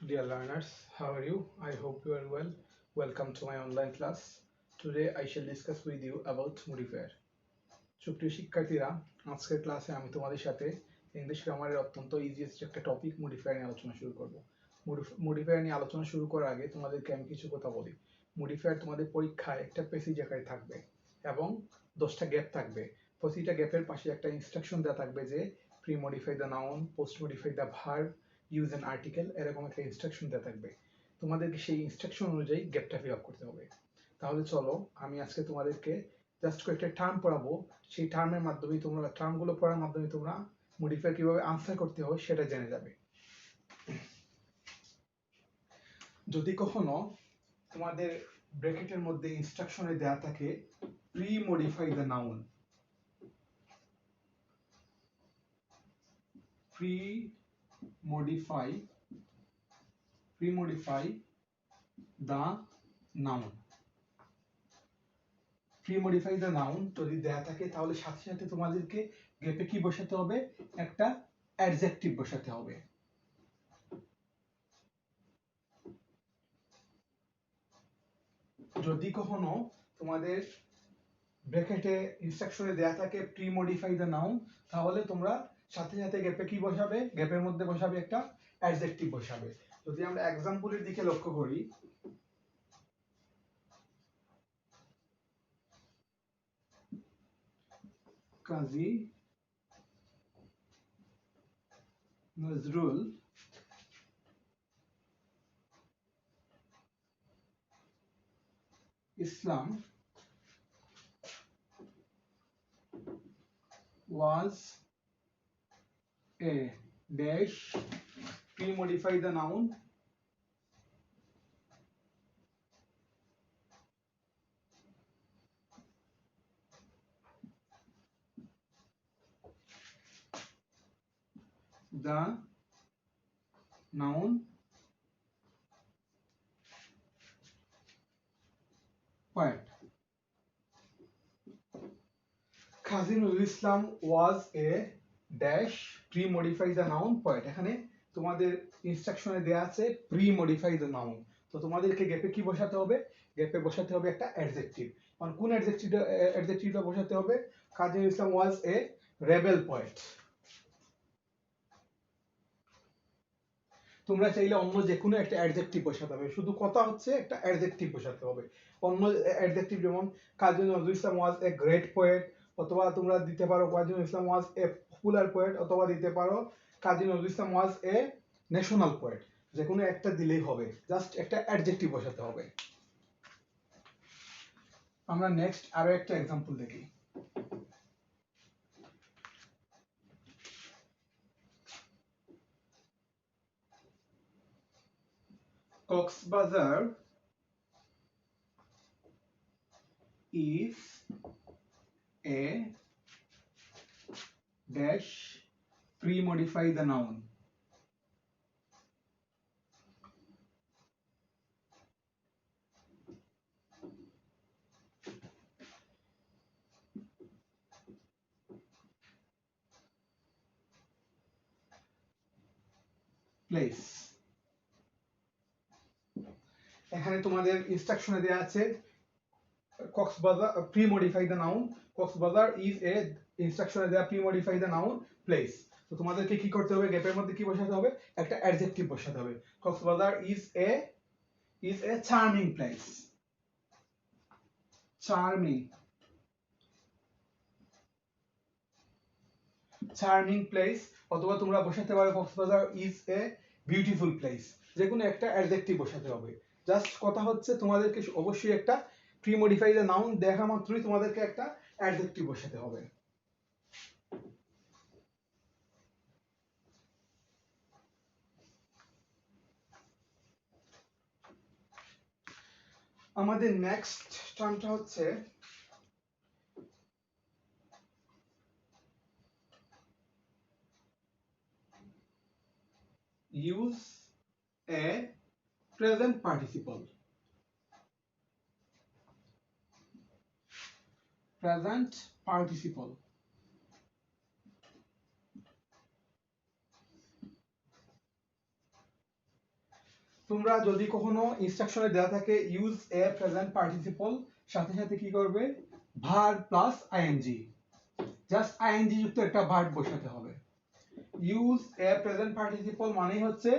Dear learners, how are you? I hope you are well. Welcome to my online class. Today I shall discuss with you about modifier. সুপ্রিয় শিক্ষার্থীরা, আজকের ক্লাসে আমি তোমাদের সাথে English গ্রামারের অত্যন্ত ইজিয়েস্ট একটা টপিক মডিফায়ার নিয়ে আলোচনা শুরু করব। মডিফায়ার নিয়ে আলোচনা শুরু করার আগে তোমাদেরকে আমি কিছু কথা বলি। মডিফায়ার তোমাদের পরীক্ষায় একটা প্যাসেজ আকারে থাকবে এবং 10টা গ্যাপ থাকবে। প্রতিটা গ্যাপের পাশে একটা ইনস্ট্রাকশন দেওয়া থাকবে যে pre modify the noun, post modify the verb, use an article, এরকম একটা ইনস্ট্রাকশন দেওয়া থাকবে। তোমাদেরকে সেই ইনস্ট্রাকশন অনুযায়ী গ্যাপটা ফিল আপ করতে হবে। তাহলে চলো আমি আজকে তোমাদেরকে জাস্ট কয়েকটা টার্ম পড়াবো, সেই টার্মের মাধ্যমে তোমরা টার্মগুলো পড়ার মাধ্যমে তোমরা মডিফায়ার কিভাবে আনসার করতে হয় সেটা জেনে যাবে। যদি কখনো তোমাদের ব্র্যাকেটের মধ্যে ইনস্ট্রাকশনে দেয়া থাকে pre modify the noun, pre modify the noun, pre modify the noun যদি দেয়া থাকে তাহলে সাথে সাথে তোমাদেরকে গ্যাপে কি বসাতে হবে? একটা অ্যাডজেক্টিভ বসাতে হবে। যদি কখনো তোমাদের ব্র্যাকেটে ইনস্ট্রাকশনে দেয়া থাকে প্রি মডিফাই দ্য নাউন, তাহলে তোমরা সাথে সাথে গ্যাপে কি বসাবে? গ্যাপের মধ্যে বসাবে একটা অ্যাডজেক্টিভ বসাবে। যদি আমরা এক্সাম্পলের দিকে লক্ষ্য করি, Kazi Nazrul Islam was a dash, pre-modify the noun, the noun poet. Kazi Nazrul Islam was a dash, pre-modify the noun poet. এখানে তোমাদের ইনস্ট্রাকশনে দেয়া আছে pre-modify the noun, তো তোমাদেরকে গ্যাপে কি বসাতে হবে? গ্যাপে বসাতে হবে একটা অ্যাডজেক্টিভ। মানে কোন অ্যাডজেক্টিভটা বসাতে হবে? Kazi Nazrul Islam was a rebel poet। তোমরা চাইলে অন্য যে কোনো একটা অ্যাডজেক্টিভ বসাতে হবে, শুধু কথা হচ্ছে একটা অ্যাডজেক্টিভ বসাতে হবে। অন্য অ্যাডজেক্টিভ যেমন কাজী নজরুল ইসলাম ওয়াজ এ গ্রেট পোয়েট, অথবা তোমরা দিতে পারো কাজী নজরুল ইসলাম ওয়াজ এ পপুলার পোয়েট, অথবা দিতে পারো কাজী নজরুল ইসলাম ওয়াজ এ ন্যাশনাল পোয়েট। যে কোনো একটা দিলেই হবে, জাস্ট একটা অ্যাডজেক্টিভ বসাতে হবে। আমরা নেক্সট আরো একটা এক্সাম্পল দেখি। Cox's Bazar is a dash, pre-modify the noun. Place. এখানে তোমাদের ইনস্ট্রাকশনে দেয়া আছে Cox's Bazar pre-modify the noun, Cox's Bazar is a, ইনস্ট্রাকশনে দেয়া pre-modify the noun place। তো তোমাদেরকে কি করতে হবে? গ্যাপের মধ্যে কি বসাতে হবে? একটা অ্যাডজেক্টিভ বসাতে হবে। Cox's Bazar is a charming place, charming place, অথবা তোমরা বসাতে পারো Cox's Bazar is a beautiful place। যে কোনো একটা অ্যাডজেক্টিভ বসাতে হবে। জাস্ট কথা হচ্ছে তোমাদেরকে অবশ্যই একটা প্রি মডিফাই দ্য নাউন দেখা মাত্রই তোমাদেরকে একটা অ্যাডজেক্টিভ বসাতে হবে। আমাদের নেক্সট টার্মটা হচ্ছে use a present participle. Present participle তোমরা যদি কখনো ইনস্ট্রাকশনে দেওয়া থাকে ইউজ এ প্রেজেন্ট পার্টিসিপল, সাথে সাথে কি করবে, verb plus I N G, just I N G যুক্ত একটা ভার্ব বসাতে হবে। ইউজ এ প্রেজেন্ট পার্টিসিপল মানেই হচ্ছে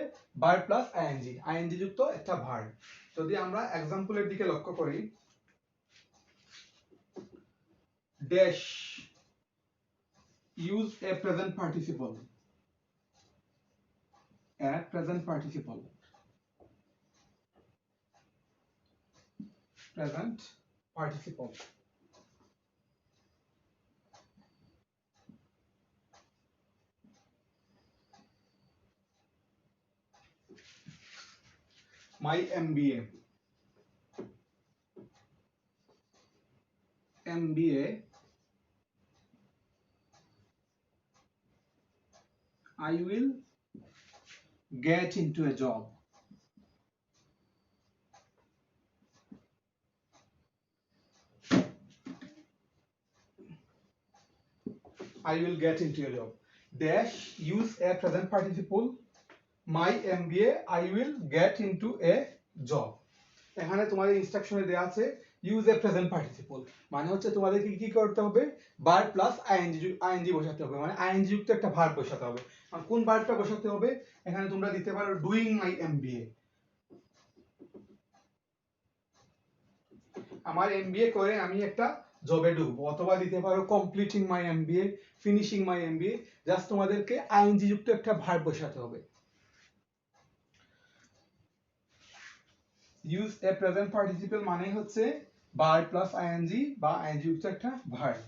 ভার্ব প্লাস আইএনজি, আইএনজি যুক্ত একটা ভার্ব। যদি আমরা এক্সাম্পলের দিকে লক্ষ্য করি, dash use a present participle, a present participle, present participle. My MBA, MBA, I will get into a job. I will get into a job. Dash use a present participle. My MBA, I will get into a job. এখানে তোমাদের ইনস্ট্রাকশনে দেওয়া আছে use a present participle, মানে হচ্ছে তোমাদেরকে কি করতে হবে, ভার্ব প্লাস আইএনজি বসাতে হবে, মানে আইএনজি যুক্ত একটা ভার্ব বসাতে হবে। আর কোন ভার্বটা বসাতে হবে, এখানে তোমরা দিতে পারো ডুইং মাই এমবিএ, আমার এমবিএ করে আমি একটা জবে ঢুকবো, অথবা দিতে পারো কমপ্লিটিং মাই এমবিএ, ফিনিশিং মাই এমবিএ, জাস্ট তোমাদেরকে আইএনজি যুক্ত একটা ভার্ব বসাতে হবে। ইউজ এ প্রেজেন্ট পার্টিসিপল মানে হচ্ছে ভার্ব প্লাস আইএনজি বা আইএনজি যুক্ত একটা ভার্ব।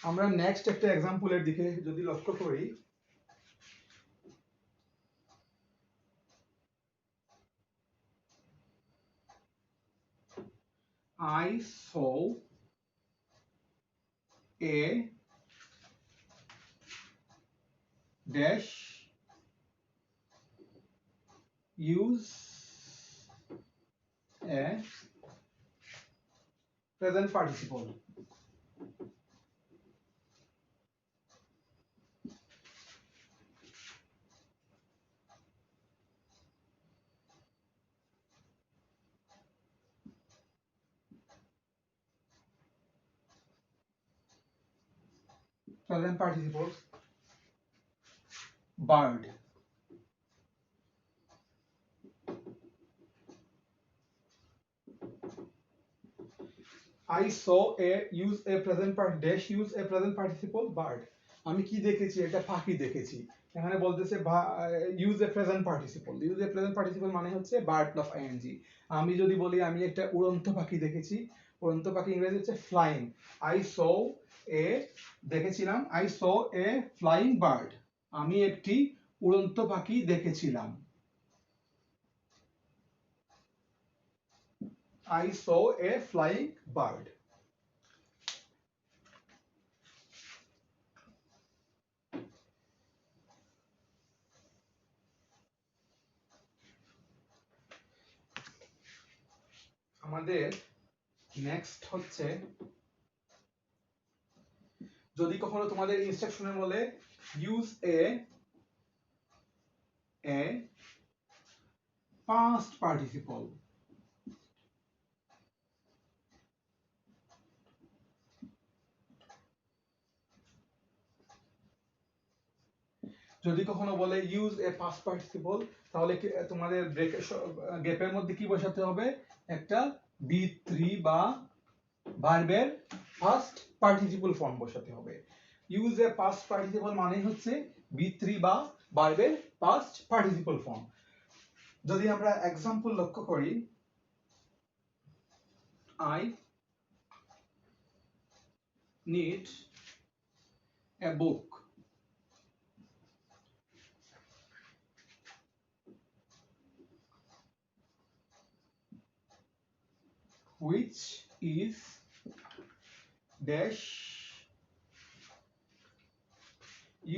আমরা নেক্সট একটা এক্সাম্পলের দিকে যদি লক্ষ্য করি, I saw a dash use a present participle. Present participles, bird. I saw a use a present part dash use a present participle bird. আমি কি দেখেছি, একটা পাখি দেখেছি। এখানে বলতেছে use a present participle, use a present participle মানে হচ্ছে ভার্ব প্লাস আইএনজি। আমি যদি বলি আমি একটা উড়ন্ত পাখি দেখেছি, উড়ন্ত পাখি ইংরেজি হচ্ছে ফ্লাইং। আই সো এ, দেখেছিলাম, I so A flying bird, আমি একটি উড়ন্ত পাখি দেখেছিলাম। I saw a flying bird. আমাদের নেক্সট হচ্ছে, যদি কখনো তোমাদের ইনস্ট্রাকশনে বলে ইউজ এ past participle, যদি কখনো বলে ইউজ এ পাস্ট পার্টিসিপল, তাহলে তোমাদের গ্যাপের মধ্যে কি বসাতে হবে, একটা বি3 বা ভার্বের ফার্স্ট পার্টিসিপল ফর্ম বসাতে হবে। ইউজ এ পাস্ট পার্টিসিপল মানে হচ্ছে বি3 বা ভার্বের পাস্ট পার্টিসিপল ফর্ম। যদি আমরা এক্সাম্পল লক্ষ্য করি, I need a book, which is dash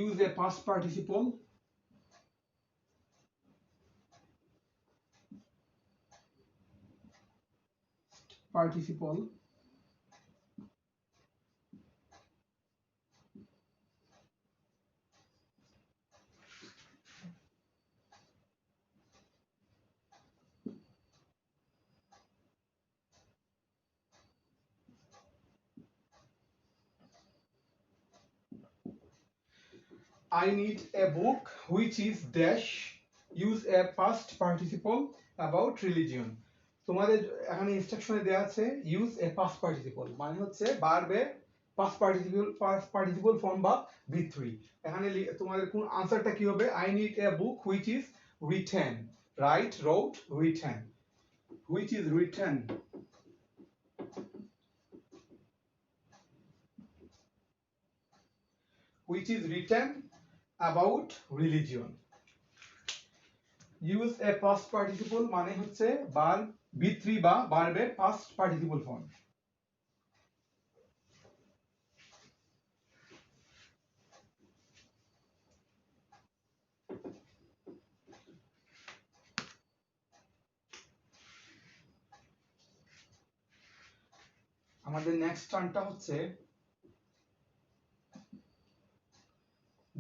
use a past participle I need a book which is dash, use a past participle about religion. তোমাদের এখানে ইনস্ট্রাকশনে দেয়া আছে ইউজ এ পাস্ট পার্টিসিপল, মানে হচ্ছে ভার্বের পাস্ট পার্টিসিপল ফর্ম বা V3। এখানে তোমাদের কোন আনসারটা কি হবে? I need a book which is written, write, wrote, written, which is written, which is written about religion. Use a past participle মানে হচ্ছে verb V3 বা ভার্বের past participle form। আমাদের নেক্সট টার্মটা হচ্ছে,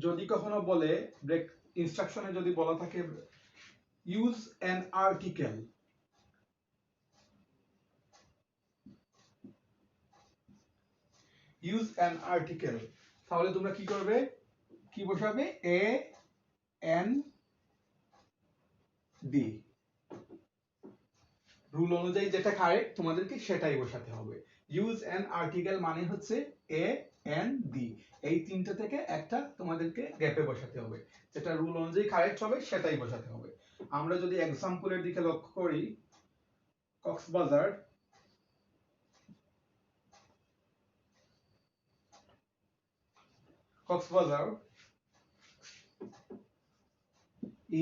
যদি কখনো বলে ব্রেক ইনস্ট্রাকশনে যদি বলা থাকে use an article, use an article, তাহলে তোমরা কি করবে? কি বসাবে? এ এন ডি, রুল অনুযায়ী যেটা কারেক্ট তোমাদেরকে সেটাই বসাতে হবে। ইউজ অ্যান আর্টিকেল মানে হচ্ছে এ এন ডি, এই তিনটা থেকে একটা তোমাদেরকে গ্যাপে বসাতে হবে, যেটা রুল অনুযায়ী কারেক্ট হবে সেটাই বসাতে হবে। আমরা যদি এক্সাম্পলের দিকে লক্ষ্য করি, Cox's Bazar Coxbazar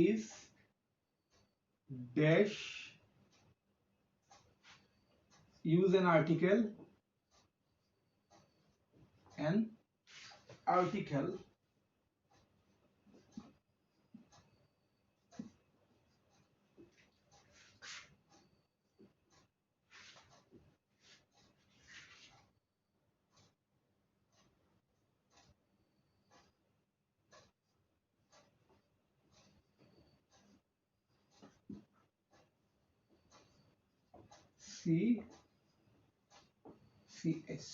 is dash, use an article CH.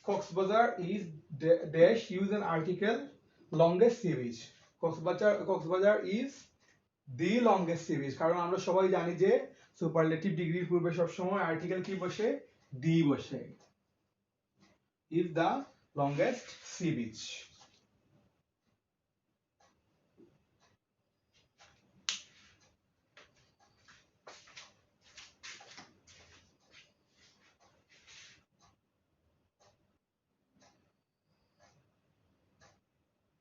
Coxbazar is dash, use an article longest sea beach. Coxbazar is the longest sea beach, কারণ আমরা সবাই জানি যে সুপারলেটিভ ডিগ্রির পূর্বে সবসময় আর্টিকেল কি বসে? দি বসে। is the longest sea beach.